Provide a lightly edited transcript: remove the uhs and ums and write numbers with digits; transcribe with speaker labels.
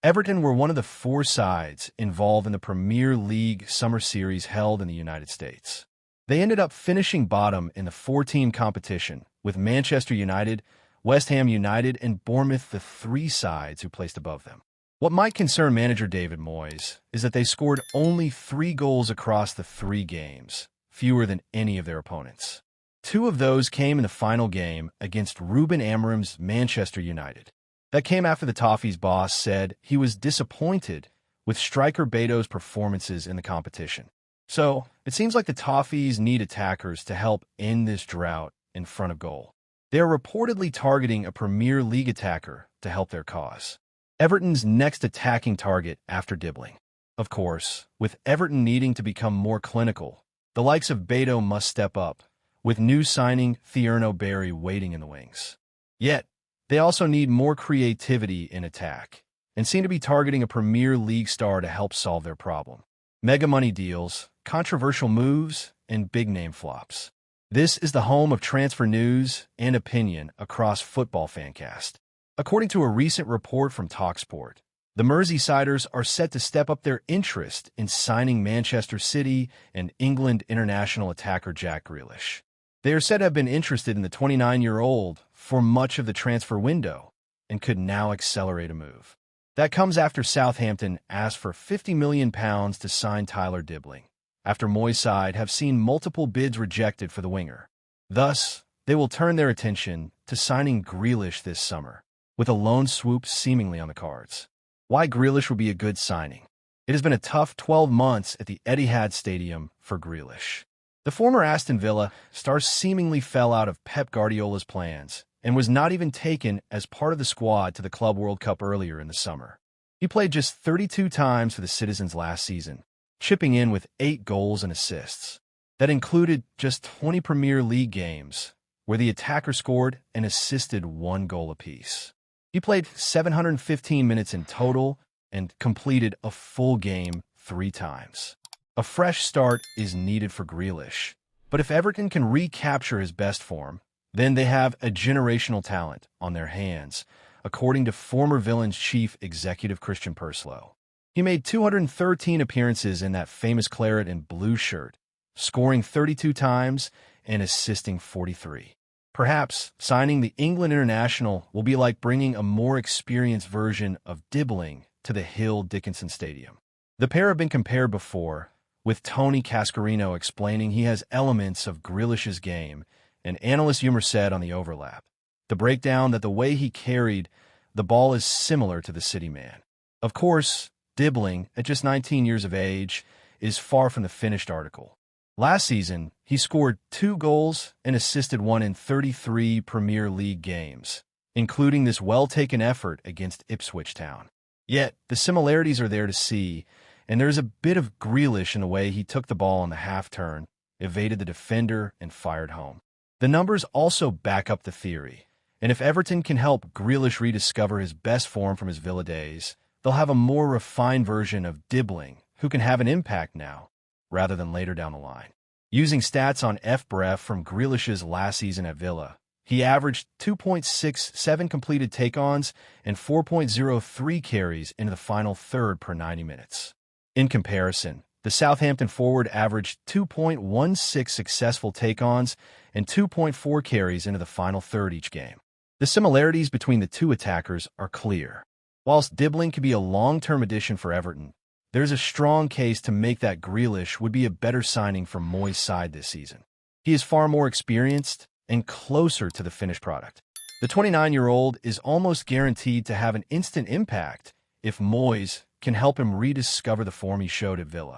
Speaker 1: Everton were one of the four sides involved in the Premier League Summer Series held in the United States. They ended up finishing bottom in the four-team competition, with Manchester United, West Ham United, and Bournemouth the three sides who placed above them. What might concern manager David Moyes is that they scored only 3 goals across the 3 games, fewer than any of their opponents. 2 of those came in the final game against Ruben Amorim's Manchester United. That came after the Toffees' boss said he was disappointed with striker Beto's performances in the competition. So, it seems like the Toffees need attackers to help end this drought in front of goal. They are reportedly targeting a Premier League attacker to help their cause. Everton's next attacking target after Dibling. Of course, with Everton needing to become more clinical, the likes of Beto must step up, with new signing Thierno Barry waiting in the wings. Yet, they also need more creativity in attack, and seem to be targeting a Premier League star to help solve their problem. Mega money deals, controversial moves, and big-name flops. This is the home of transfer news and opinion across Football Fancast. According to a recent report from TalkSport, the Merseysiders are set to step up their interest in signing Manchester City and England international attacker Jack Grealish. They are said to have been interested in the 29-year-old for much of the transfer window and could now accelerate a move. That comes after Southampton asked for £50 million to sign Tyler Dibling, after Moyes' side have seen multiple bids rejected for the winger. Thus, they will turn their attention to signing Grealish this summer, with a loan swoop seemingly on the cards. Why Grealish would be a good signing? It has been a tough 12 months at the Etihad Stadium for Grealish. The former Aston Villa star seemingly fell out of Pep Guardiola's plans and was not even taken as part of the squad to the Club World Cup earlier in the summer. He played just 32 times for the Citizens last season, chipping in with 8 goals and assists. That included just 20 Premier League games, where the attacker scored and assisted 1 goal apiece. He played 715 minutes in total and completed a full game 3 times. A fresh start is needed for Grealish, but if Everton can recapture his best form, then they have a generational talent on their hands, according to former Villains chief executive Christian Purslow. He made 213 appearances in that famous claret and blue shirt, scoring 32 times and assisting 43. Perhaps signing the England international will be like bringing a more experienced version of Dibling to the Hill Dickinson Stadium. The pair have been compared before, with Tony Cascarino explaining he has elements of Grealish's game, and analyst humor said on the overlap, the breakdown that the way he carried the ball is similar to the City man. Of course, Dibling, at just 19 years of age, is far from the finished article. Last season, he scored 2 goals and assisted 1 in 33 Premier League games, including this well-taken effort against Ipswich Town. Yet, the similarities are there to see, and there's a bit of Grealish in the way he took the ball on the half-turn, evaded the defender, and fired home. The numbers also back up the theory, and if Everton can help Grealish rediscover his best form from his Villa days, they'll have a more refined version of Dibling who can have an impact now, rather than later down the line. Using stats on FBref from Grealish's last season at Villa, he averaged 2.67 completed take-ons and 4.03 carries into the final third per 90 minutes. In comparison, the Southampton forward averaged 2.16 successful take-ons and 2.4 carries into the final third each game. The similarities between the two attackers are clear. Whilst Dibling could be a long-term addition for Everton, there's a strong case to make that Grealish would be a better signing for Moyes' side this season. He is far more experienced and closer to the finished product. The 29-year-old is almost guaranteed to have an instant impact if Moyes can help him rediscover the form he showed at Villa.